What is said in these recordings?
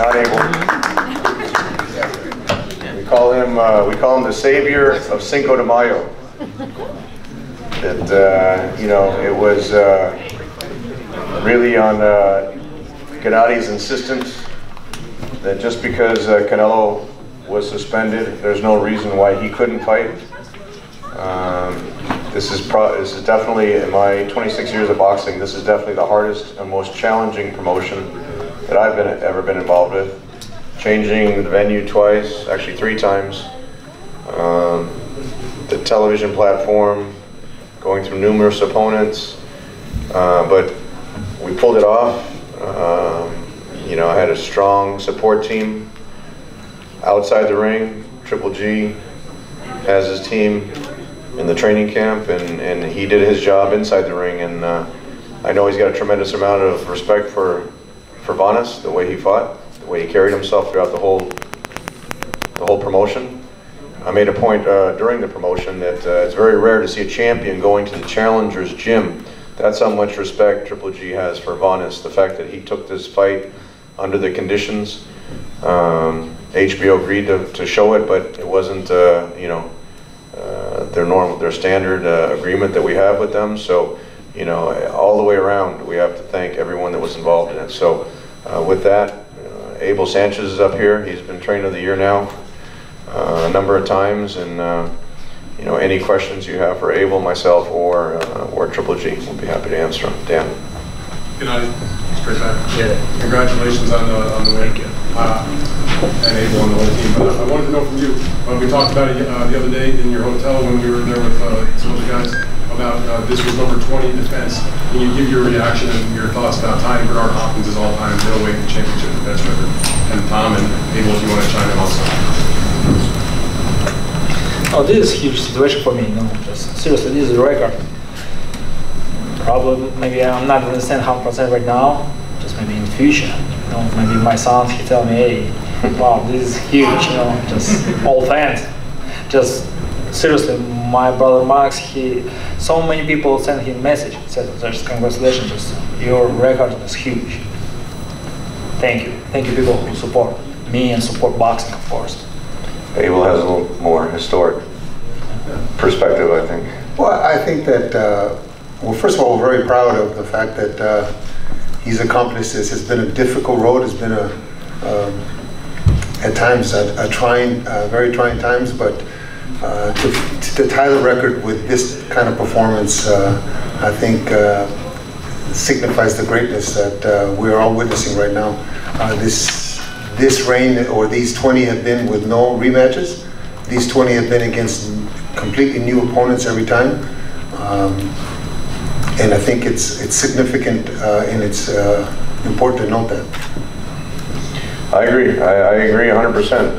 not able. We call him the savior of Cinco de Mayo. That you know, it was really on Gennady's insistence that just because Canelo was suspended, there's no reason why he couldn't fight. This is definitely, in my 26 years of boxing, this is definitely the hardest and most challenging promotion that I've ever been involved with. Changing the venue twice, actually 3 times. The television platform, going through numerous opponents, but we pulled it off. You know, I had a strong support team outside the ring. Triple G has his team in the training camp, and he did his job inside the ring. And I know he's got a tremendous amount of respect for Vanes, the way he fought, the way he carried himself throughout the whole promotion. I made a point during the promotion that it's very rare to see a champion going to the challenger's gym. That's how much respect Triple G has for Vanes. The fact that he took this fight under the conditions. HBO agreed to show it, but it wasn't, you know, their standard agreement that we have with them. So, you know, all the way around, we have to thank everyone that was involved in it. So, with that, Abel Sanchez is up here. He's been Trainer of the Year now a number of times, and you know, any questions you have for Abel, myself, or Triple G, we'll be happy to answer them. Dan. Good night. Straight back. Yeah. Congratulations on the win. And Abel and the whole team. But I wanted to know from you, we talked about it the other day in your hotel when we were there with some of the guys, about this was number 20 defense. Can you give your reaction and your thoughts about tying Bernard Hopkins' all-time middleweight championship defense record? And Tom and Abel, if you want to chime in also. Oh, this is a huge situation for me, you know, just seriously, this is a record. Probably, maybe I'm not understand 100% right now, just maybe in the future, you know, maybe my son, he tell me, hey, wow, this is huge, you know, just all fans. Just seriously, my brother Max, so many people sent him message, said, just congratulations, just your record is huge. Thank you people who support me and support boxing, of course. Abel has a little more historic perspective, I think. Well, I think that, well, first of all, we're very proud of the fact that he's accomplished this. It's been a difficult road. It's been at times very trying times, but to tie the record with this kind of performance, I think signifies the greatness that we're all witnessing right now. This reign, or these 20 have been with no rematches. These 20 have been against completely new opponents every time. And I think it's significant and it's important to note that. I agree. I agree 100%.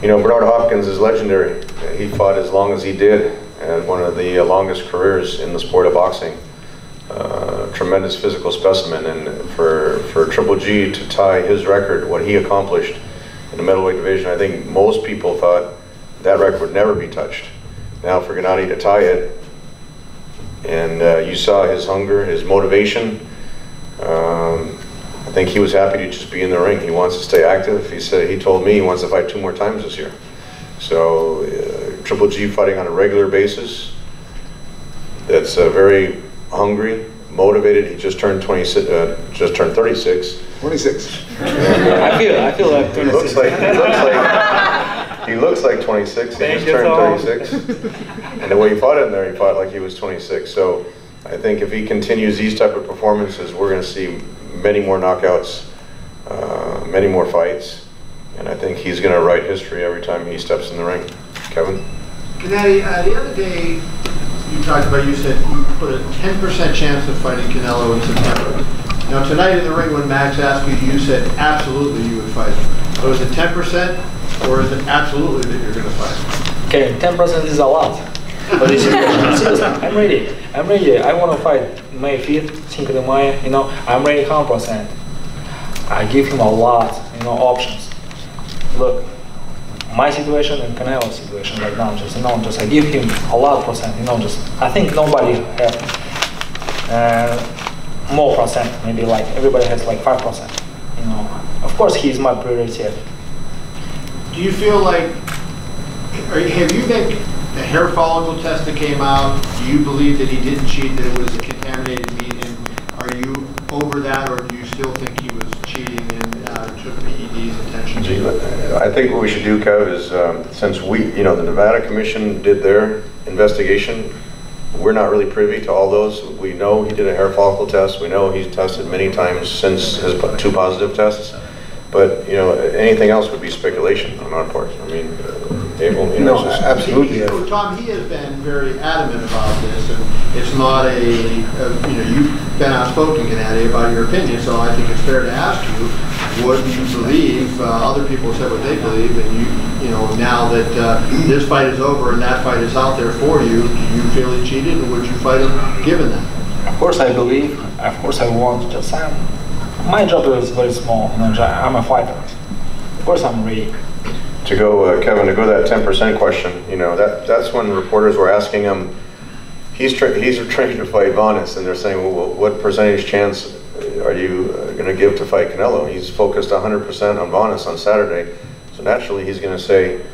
You know, Bernard Hopkins is legendary. He fought as long as he did, and one of the longest careers in the sport of boxing. Tremendous physical specimen, and for Triple G to tie his record, what he accomplished in the middleweight division, I think most people thought that record would never be touched. Now for Gennady to tie it, and you saw his hunger, his motivation. I think he was happy to just be in the ring. He wants to stay active. He told me he wants to fight 2 more times this year. So Triple G fighting on a regular basis. That's very hungry, motivated. He just turned 36. 26. I feel like 26. He looks like 26. He just turned 36. And the way he fought in there, he fought like he was 26. So I think if he continues these type of performances, we're going to see many more knockouts, many more fights, and I think he's going to write history every time he steps in the ring. Kevin? Gennady, the other day you talked about, you said you put a 10% chance of fighting Canelo in September. Now tonight in the ring when Max asked you said absolutely you would fight him. So is it 10% or is it absolutely that you're going to fight him? Okay, 10% is a lot. But seriously, I'm ready. I want to fight May 5th, Cinco de Mayo. You know, I'm ready 100%. I give him a lot, you know, options. Look, my situation and Canelo's situation right now, just, you know, just I give him a lot percent. You know, just I think nobody have more percent. Maybe like everybody has like 5%. You know, of course, he's my priority. Do you feel like, have you been a hair follicle test that came out? Do you believe that he didn't cheat, that it was a contaminated meat? And are you over that, or do you still think he was cheating and took PEDs intentionally? I think what we should do, Kev, is since the Nevada Commission did their investigation, we're not really privy to all those. We know he did a hair follicle test. We know he's tested many times since his 2 positive tests. But anything else would be speculation on our part. I mean, Abel, no, absolutely. Tom, he has been very adamant about this, and it's not you've been outspoken, Gennady, about your opinion. So I think it's fair to ask you, what do you believe? Other people said what they believe, and now that this fight is over and that fight is out there for you, do you feel he cheated, and would you fight him given that? Of course, I believe. Of course, I want. Just my job is very small. I'm a fighter. Of course, I'm ready. To go, Kevin, to go to that 10% question, that's when reporters were asking him, he's trained to fight Vanes, and they're saying, well, what percentage chance are you going to give to fight Canelo? He's focused 100% on Vanes on Saturday, so naturally he's going to say,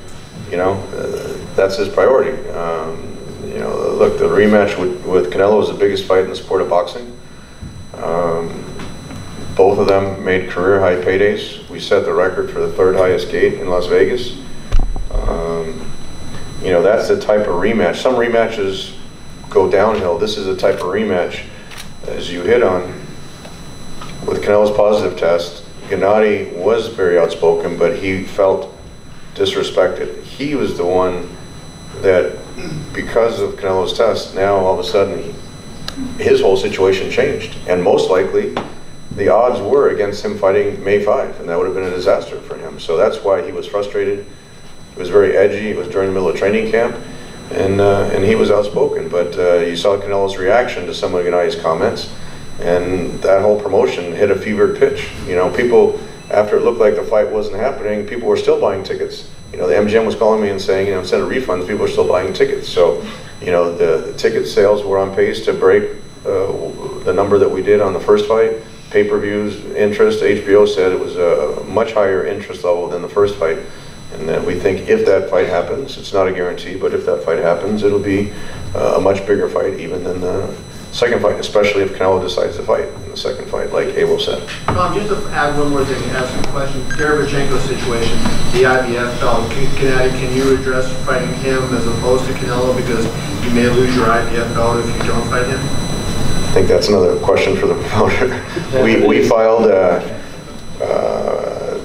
that's his priority. Look, the rematch with Canelo is the biggest fight in the sport of boxing. Both of them made career high paydays. We set the record for the 3rd highest gate in Las Vegas. That's the type of rematch. Some rematches go downhill. This is the type of rematch, as you hit on, with Canelo's positive test. Gennady was very outspoken, but he felt disrespected. He was the one that, because of Canelo's test, now all of a sudden his whole situation changed, and most likely the odds were against him fighting May 5, and that would have been a disaster for him. So that's why he was frustrated. He was very edgy. It was during the middle of training camp, and he was outspoken. But you saw Canelo's reaction to some of Gennady's comments, and that whole promotion hit a fevered pitch. People, after it looked like the fight wasn't happening, people were still buying tickets. The MGM was calling me and saying, instead of refunds, people are still buying tickets. So, the ticket sales were on pace to break the number that we did on the first fight. Pay-per-views, interest, HBO said it was a much higher interest level than the first fight. And that we think if that fight happens, it's not a guarantee, but if that fight happens, it'll be a much bigger fight even than the second fight, especially if Canelo decides to fight in the second fight, like Abel said. Tom, just to add one more thing, ask a question. Derevchenko situation, the IBF belt, Gennady, can you address fighting him as opposed to Canelo, because you may lose your IBF belt if you don't fight him? I think that's another question for the promoter. We filed, the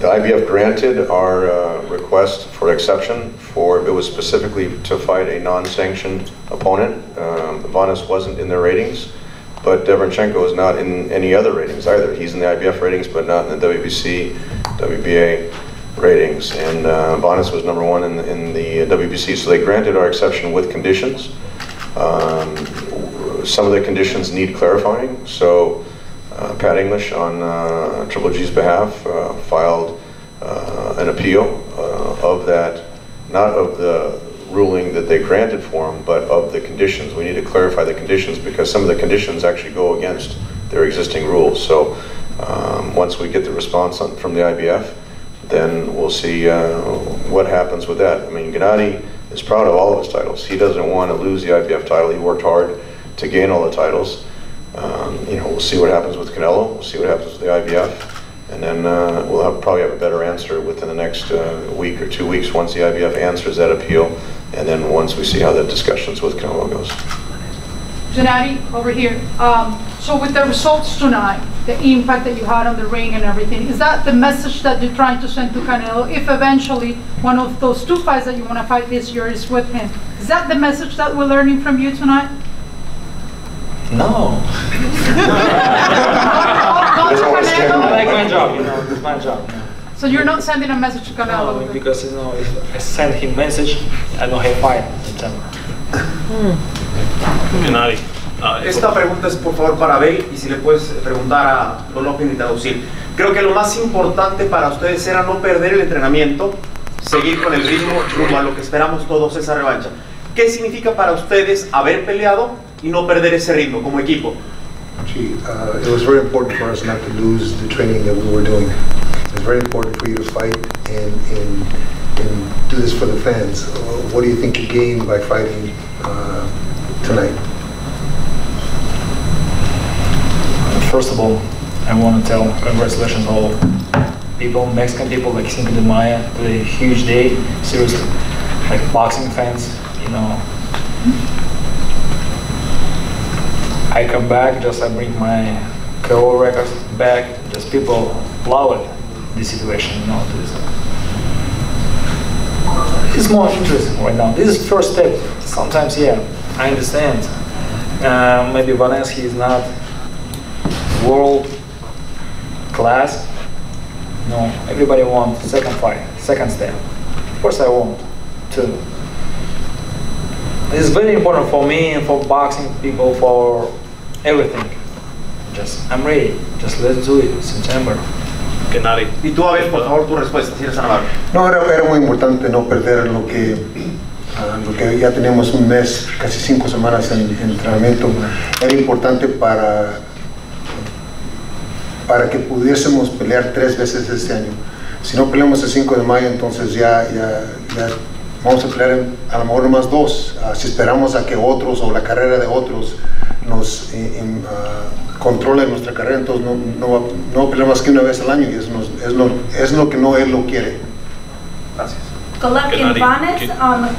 IBF granted our request for exception it was specifically to fight a non-sanctioned opponent. Vanes wasn't in their ratings, but Derevchenko is not in any other ratings either. He's in the IBF ratings, but not in the WBC, WBA ratings. And Vanes was #1 in the WBC, so they granted our exception with conditions. Some of the conditions need clarifying, so Pat English on Triple G's behalf filed an appeal of that, not of the ruling that they granted for him, but of the conditions. We need to clarify the conditions because some of the conditions actually go against their existing rules. So once we get the response from the IBF, then we'll see what happens with that. I mean, Gennady is proud of all of his titles. He doesn't want to lose the IBF title. He worked hard to gain all the titles. We'll see what happens with Canelo. We'll see what happens with the IBF, and then we'll probably have a better answer within the next week or 2 weeks once the IBF answers that appeal, and then once we see how the discussions with Canelo goes. Gennady, over here. So with the results tonight, the impact that you had on the ring and everything, is that the message that you're trying to send to Canelo if eventually one of those 2 fights that you want to fight this year is with him? Is that the message that we're learning from you tonight? No. I like my job, it's my job. So you're not sending a message to Canelo? No, because if I send him message, I don't have fight in September. Gennady. Esta pregunta es por favor para Abel, y si le puedes preguntar a Golovkin y traducir. Creo que lo más importante para ustedes era no perder el entrenamiento, seguir con el ritmo rumbo a lo que esperamos todos, esa revancha. ¿Qué significa para ustedes haber peleado y no perder ese ritmo como equipo? It was very important for us not to lose the training that we were doing. very important for you to fight and do this for the fans. What do you think you gain by fighting tonight? First of all, I want to tell congratulations all people, Mexican people like Cinco de Mayo, a huge day, seriously, like boxing fans, you know. I come back, just I bring my career records back, just people love it, this situation, you know. It's more interesting right now. This is first step. Sometimes, yeah, I understand. Maybe Vanessa is not world class. No, everybody wants second fight, second step. Of course I want too. It's very important for me and for boxing people, for everything. Just, I'm ready. Just let's do it, September. Gennady. Y tú, a ver, por favor, tu respuesta, si eres amable. No, era muy importante no perder lo que ya teníamos un mes, casi 5 semanas en entrenamiento. Era importante para que pudiésemos pelear 3 veces este año. Si no peleamos el 5 de mayo, entonces ya vamos a pelear a lo mejor nomás 2. Si esperamos a que otros o la carrera de otros nos controlen nuestra carrera, entonces no peleamos más que una vez al año, y es lo que no él lo quiere. Gracias. Golovkin, Vanes,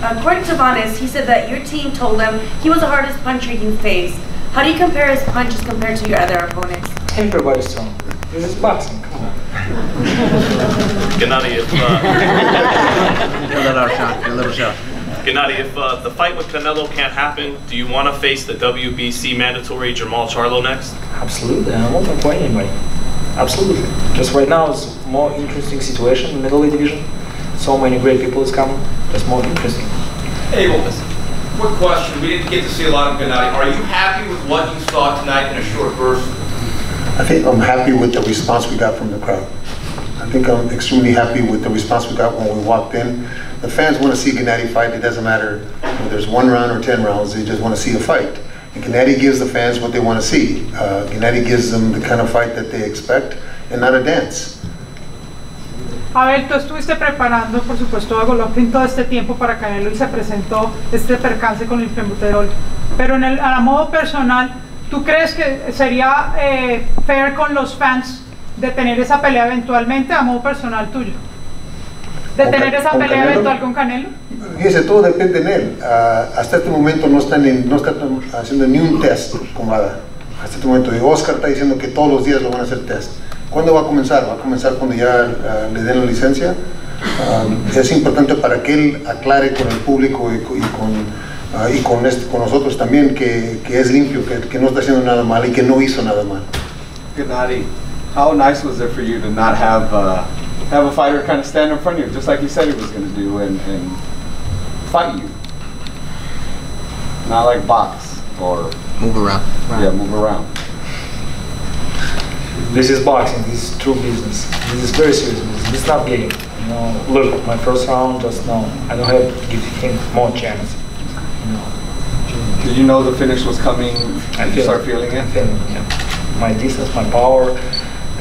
according to Vanes, he said that your team told him he was the hardest puncher you faced. How do you compare his punches compared to your other opponents? Everybody's strong. This is boxing, come on. Gennady, Gennady, if the fight with Canelo can't happen, do you want to face the WBC mandatory Jamal Charlo next? Absolutely, I'm open for anybody. Absolutely. Just right now it's more interesting situation in the middleweight division. So many great people is coming. It's more interesting. Abel, quick question. We didn't get to see a lot of Gennady. Are you happy with what you saw tonight in a short burst? I think I'm happy with the response we got from the crowd. I think I'm extremely happy with the response we got when we walked in. The fans want to see Gennady fight. It doesn't matter whether there's 1 round or 10 rounds. They just want to see a fight. And Gennady gives the fans what they want to see. Gennady gives them the kind of fight that they expect and not a dance. A ver, tú estuviste preparando, por supuesto, a Golovkin todo este tiempo para Canelo y se presentó este percance con el clenbuterol. Pero a modo personal, ¿tú crees que sería fair con los fans de tener esa pelea eventualmente a modo personal tuyo? ¿De tener esa pelea eventual con Canelo? Fíjese, todo depende de él. Hasta este momento no están haciendo ni un test con Vada. Hasta este momento. Y Oscar está diciendo que todos los días lo van a hacer test. ¿Cuándo va a comenzar? Va a comenzar cuando ya le den la licencia. Es importante para que él aclare con el público y con nosotros también que es limpio, que no está haciendo nada mal y que no hizo nada mal. Gennady, how nice was it for you to not have a fighter kind of stand in front of you, just like he said he was going to do, and fight you? Not like box or move around. Yeah, move around. This is boxing. This is true business. This is very serious business. This is not game. You know, look, my first round, just no. I don't have to give him more chance. You know. Did you know the finish was coming? Did you start feeling it? I'm feeling it, yeah. My distance, my power,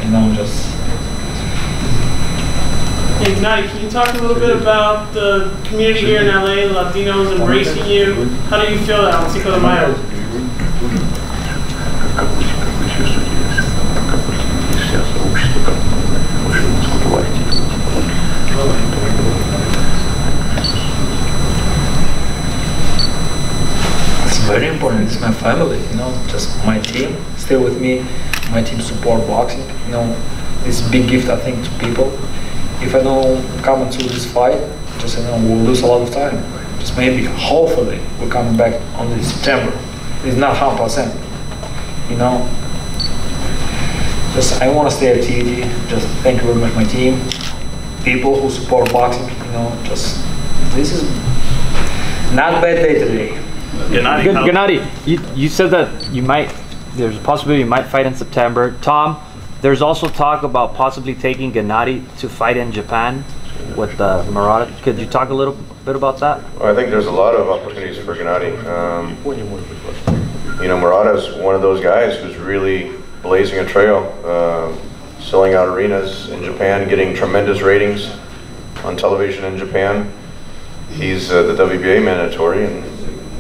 you know, just. Hey, Gennady, can you talk a little bit about the community here in LA, the Latinos embracing you? How do you feel that on Cinco de Mayo? It's very important. It's my family, you know, just my team stay with me. My team support boxing, you know. It's a big gift, I think, to people. If I don't come into this fight, just, you know, we'll lose a lot of time. Just maybe, hopefully, we're coming back only in September. It's not 100%, you know. Just, I want to stay at TED. Just thank you very much, my team, people who support boxing. You know, just this is not a bad day today. Gennady, you said that there's a possibility you might fight in September. Tom, there's also talk about possibly taking Gennady to fight in Japan with Murata. Could you talk a little bit about that? Well, I think there's a lot of opportunities for Gennady. You know, Murata's one of those guys who's really blazing a trail. selling out arenas in Japan, getting tremendous ratings on television in Japan. He's the WBA mandatory, and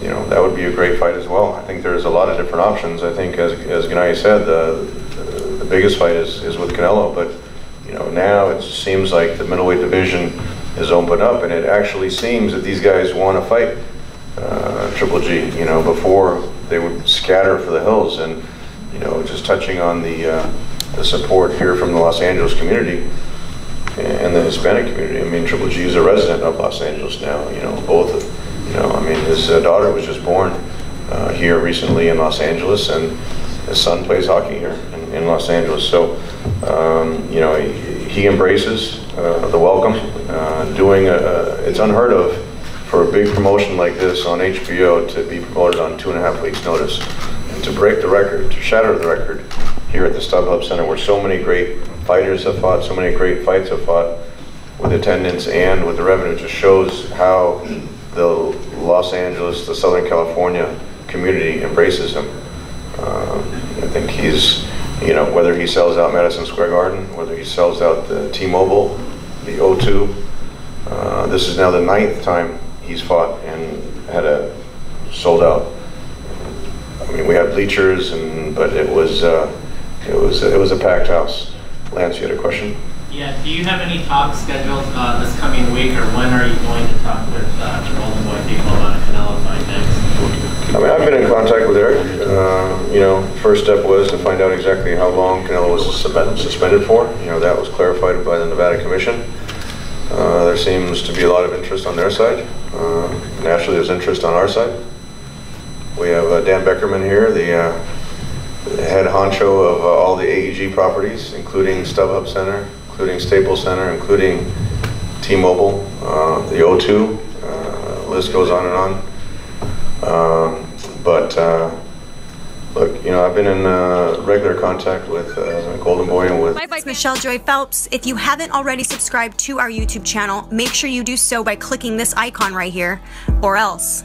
you know that would be a great fight as well. I think there's a lot of different options. I think, as Gennady said, the biggest fight is with Canelo, but you know now it seems like the middleweight division is opened up, and it actually seems that these guys want to fight Triple G. You know, before they would scatter for the hills, and you know, just touching on the support here from the Los Angeles community and the Hispanic community. I mean, Triple G is a resident of Los Angeles now. You know, both. You know, I mean, his daughter was just born here recently in Los Angeles, and his son plays hockey here in Los Angeles. So, you know, he embraces the welcome. It's unheard of for a big promotion like this on HBO to be promoted on 2.5 weeks' notice, and to break the record, to shatter the record here at the StubHub Center, where so many great fighters have fought, so many great fights have fought, with attendance and with the revenue, just shows how the Los Angeles, the Southern California community embraces him. I think he's, you know, whether he sells out Madison Square Garden, whether he sells out the T-Mobile, the O2, this is now the 9th time he's fought and had a sold out. I mean, we had bleachers, but it was a packed house. Lance, you had a question? Yeah, do you have any talks scheduled this coming week, or when are you going to talk with the Golden Boy people about a Canelo fight next? I mean, I've been in contact with Eric. You know, first step was to find out exactly how long Canelo was suspended for. You know, that was clarified by the Nevada Commission. There seems to be a lot of interest on their side. Naturally, there's interest on our side. We have Dan Beckerman here, the head honcho of all the AEG properties, including StubHub Center, including Staples Center, including T-Mobile, the O2, list goes on and on. Look, you know, I've been in regular contact with Golden Boy and with... Hi, it's Michelle Joy Phelps. If you haven't already subscribed to our YouTube channel, make sure you do so by clicking this icon right here, or else.